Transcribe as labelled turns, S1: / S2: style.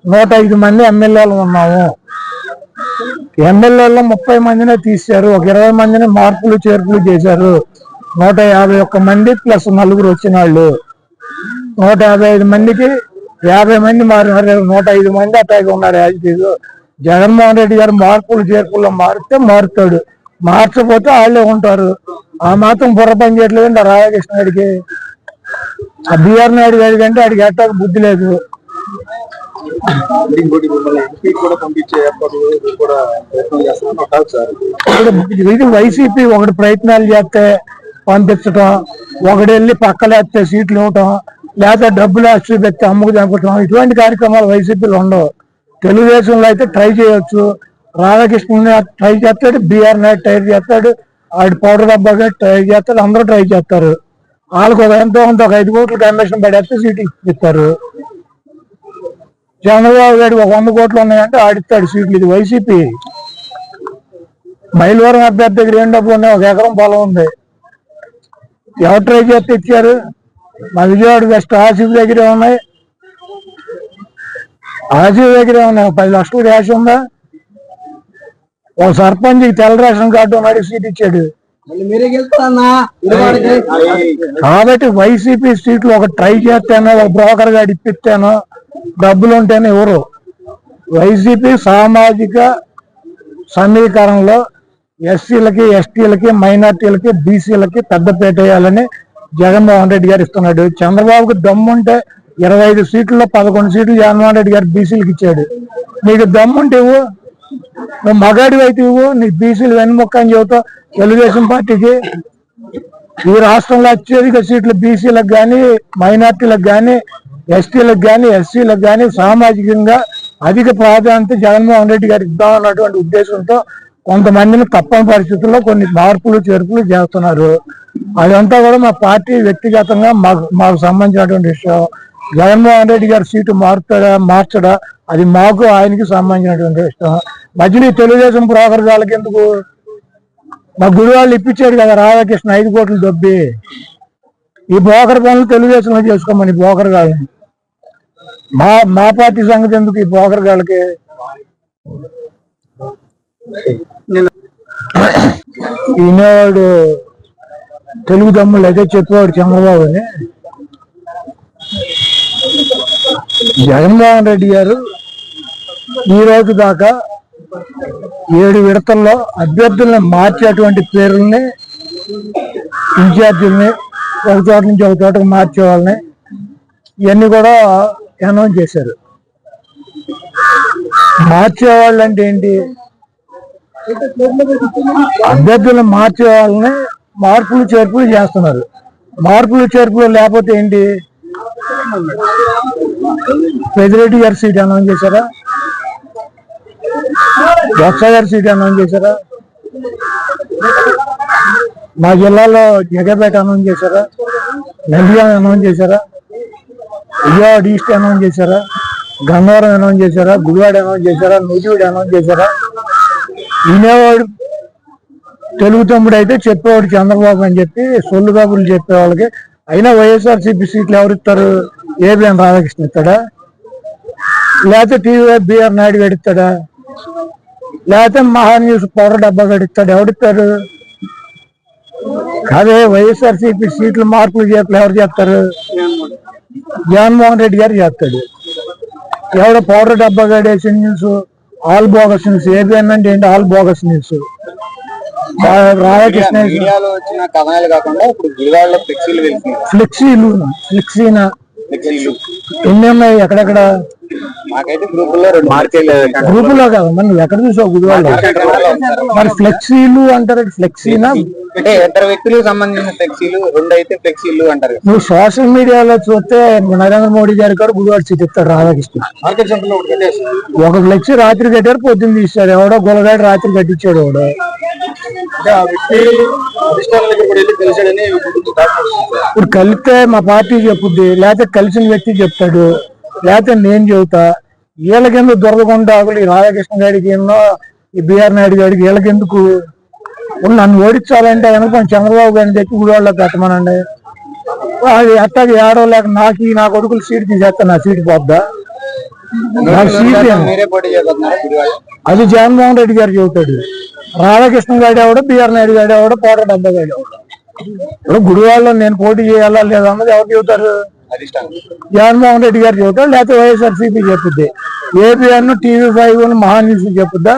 S1: 105 మంది ఎమ్మెల్యేలు ఉన్నాము. ఎమ్మెల్యేల్లో 30 మందినే తీశారు, ఒక 20 మందిని మార్పులు చేర్పులు చేశారు. 151 మంది ప్లస్ 4 వచ్చిన వాళ్ళు 155 మందికి 50 మంది మారినారు. 105 మంది అట్లాగే ఉన్నారు. జగన్మోహన్ రెడ్డి గారు మార్పులు చేర్పుల్లో మారితే మారుతాడు, మార్చకపోతే వాళ్ళే ఉంటారు. ఆ మాత్రం బుర్ర పని చేయట్లేదండి రాధాకృష్ణ గారికి. ఆ బిఆర్ నాయుడు గారి కంటే ఆడికి ఎట్టాక బుద్ధి లేదు. ఇది వైసీపీ ఒకటి ప్రయత్నాలు చేస్తే పంపించటం, ఒకటి వెళ్ళి పక్కలేస్తే సీట్లు ఇవ్వటం, లేదా డబ్బులు ఆస్తి పెట్టి అమ్ముకు చంపటం, ఇటువంటి కార్యక్రమాలు వైసీపీలో ఉండవు. తెలుగుదేశంలో అయితే ట్రై చేయొచ్చు. రాధాకృష్ణ ట్రై చేస్తాడు, బిఆర్ నాయుడు ట్రై చేస్తాడు, ఆడి పౌడర్ డబ్బాగా ట్రై చేస్తాడు, అందరూ ట్రై చేస్తారు. వాళ్ళకు ఎంతో కొంత ఒక 5 కోట్లు కమిషన్ పడేస్తే సీట్లు ఇస్తారు. చంద్రబాబు గారు ఒక 100 కోట్లు ఉన్నాయంటే ఆడిస్తాడు సీట్లు. ఇది వైసీపీ. మైలవరం అభ్యర్థి దగ్గర ఏం డబ్బులు ఉన్నాయి, 1 ఎకరం పొలం ఉంది. ఎవరు ట్రై చేస్తే ఇచ్చారు? మా విజయవాడ వెస్ట్ ఆసిఫ్ దగ్గరే ఉన్నాయి. ఆసిఫ్ దగ్గరే ఉన్నాయి. 10 లక్షలు రేషన్ ఉందా? ఒక సర్పంచ్ తెల్ల రేషన్ కార్డు ఉన్నాడు, సీట్ ఇచ్చాడు. కాబట్టి వైసీపీ సీట్లు ఒక ట్రై చేస్తేనో, ఒక బ్రోకర్ గారు ఇప్పిస్తేనో, డబ్బులు ఉంటేనే ఎవరు. వైసీపీ సామాజిక సమీకరణలో ఎస్సీలకి, ఎస్టీలకి, మైనార్టీలకి, బీసీలకి పెద్దపేట వేయాలని జగన్మోహన్ రెడ్డి గారు ఇస్తున్నాడు. చంద్రబాబుకి దమ్ముంటే 25 సీట్లలో 11 సీట్లు జగన్మోహన్ రెడ్డి గారు బీసీలకు ఇచ్చాడు. నీకు దమ్ముంటే ఇవ్వు, నువ్వు మగాడి అయితే ఇవ్వు. నీకు బీసీలు వెన్నుముక్క అని చెబుతావు తెలుగుదేశం పార్టీకి. ఈ రాష్ట్రంలో అత్యధిక సీట్లు బీసీలకు కానీ, మైనార్టీలకు కానీ, ఎస్టీలకు కానీ, ఎస్సీలకు కానీ సామాజికంగా అధిక ప్రాధాన్యత జగన్మోహన్ రెడ్డి గారికి ఇద్దామన్నటువంటి ఉద్దేశంతో కొంతమందిని తప్పని పరిస్థితుల్లో కొన్ని మార్పులు చేర్పులు చేస్తున్నారు. అదంతా కూడా మా పార్టీ వ్యక్తిగతంగా మాకు సంబంధించినటువంటి విషయం. జగన్మోహన్ రెడ్డి గారి సీటు మార్చడా అది మాకు ఆయనకి సంబంధించినటువంటి విషయం. మధ్యలో తెలుగుదేశం బ్రోకర్ వాళ్ళకి ఎందుకు? మా గుడి వాళ్ళు ఇప్పించాడు కదా రాధాకృష్ణ 5 కోట్లు దొబ్బి. ఈ బ్రోకర్ పనులు తెలుగుదేశంలో చేసుకోమని బ్రోకర్ గాళ్ళని. మా పార్టీ సంగతి ఎందుకు ఈ బ్రోకర్ గాళ్ళకి? ఈనాడు తెలుగు తమ్ముళ్ళు అయితే చెప్పేవాడు చంద్రబాబు అని. జగన్మోహన్ రెడ్డి గారు ఈ రోజు దాకా 7 విడతల్లో అభ్యర్థులను మార్చేటువంటి పేర్లని, ఇన్ఛార్జీలని, ఒక చోట నుంచి ఒక చోటకు మార్చే వాళ్ళని ఇవన్నీ కూడా అనౌన్స్ చేశారు. మార్చేవాళ్ళు అంటే ఏంటి? అభ్యర్థులను మార్చే వాళ్ళని మార్పులు చేర్పులు చేస్తున్నారు. మార్పులు చేర్పులు లేకపోతే ఏంటి? పెద్దిరెడ్డి గారి సీట్ అనౌన్స్ చేశారా? బొత్స గారి సీట్ అనౌన్స్ చేశారా? మా జిల్లాలో జగపేట అనౌన్స్ చేశారా? నంద్యాల అనౌన్స్ చేశారా? విజయవాడ ఈస్ట్ అనౌన్స్ చేశారా? గన్నవరం అనౌన్స్ చేశారా? గుడివాడ అనౌన్స్ చేశారా? నూజివీడు అనౌన్స్ చేశారా? వినేవాడు తెలుగు తమ్ముడు అయితే చెప్పేవాడు చంద్రబాబు అని చెప్పి సొల్లు కబుర్లు చెప్పేవాళ్ళకి. అయినా వైఎస్ఆర్సీపీ సీట్లు ఎవరిస్తారు? ఏబిఎన్ రాధాకృష్ణ ఇస్తాడా? లేకపోతే టీవీ బిఆర్ నాయుడు గడిస్తాడా? లేకపోతే మహాన్యూస్ పౌడర్ డబ్బా గడిస్తాడు? ఎవడిస్తారు? అదే వైఎస్ఆర్సీపీ సీట్లు మార్పులు చేపలు ఎవరు చేస్తారు? జగన్మోహన్ రెడ్డి గారు చేస్తాడు. ఎవడో పౌడర్ డబ్బా గడేసిన news all bogus news. ABN అంటే ఏంటి? All bogus news. రాధాకృష్ణ ఫ్లెక్సీనా ఎన్ని ఉన్నాయి? ఎక్కడెక్కడ గ్రూపుల్లో కాదు, మనం ఎక్కడ చూసావు? గుడివాడ. మరి ఫ్లెక్సీలు అంటారు. ఫ్లెక్సీనా
S2: అంటే ఇద్దరు వ్యక్తులకు సంబంధించిన ఫ్లెక్సీలు, 2 అయితే ఫ్లెక్సీలు అంటారు.
S1: నువ్వు సోషల్ మీడియాలో చూస్తే నరేంద్ర మోడీ గారి కూడా గుడివాడ సీట్ ఇస్తాడు రాధాకృష్ణ. ఒక ఫ్లెక్సీ రాత్రి కట్టారు, పొద్దున్న తీశారు. ఎవడో గొలగాడు రాత్రి కట్టించాడు. ఎవడో ఇప్పుడు కలిస్తే మా పార్టీ చెప్పుద్ది, లేకపోతే కలిసిన వ్యక్తి చెప్తాడు, లేకపోతే నేను చెబుతా. వీళ్ళకెందుకు దొరకకుండా ఈ రాధాకృష్ణ గారికి ఎన్నో, ఈ బిఆర్ నాయుడు గారికి వీళ్ళకెందుకు? నన్ను ఓడించాలంటే కనుక చంద్రబాబు గారిని తెచ్చి గుడివాడలో పెట్టమనండి. అది అట్టాకి ఏడో లేక నా కొడుకులు సీట్ తీసేస్తా, నా సీటు పోద్దా? నాకు CPM.
S2: మీరే పోటీ చేయబోతున్నారు గుడివాడ.
S1: అది జగన్మోహన్ రెడ్డి గారు చెబుతాడు. రాధాకృష్ణ గారు ఎవడు, బిఆర్ నాయుడు గారు ఎవడు, కోట డబ్బా గారు ఎవడు. ఇప్పుడు గుడివాడలో నేను పోటీ చేయాలా లేదా అన్నది ఎవరు చెబుతారు?
S2: అధిష్టానం.
S1: జగన్మోహన్ రెడ్డి గారు చెబుతాడు, లేకపోతే వైఎస్ఆర్సీపీ చెప్పుద్ది. ABN, TV5 Mahaa News చెప్పుద్దా?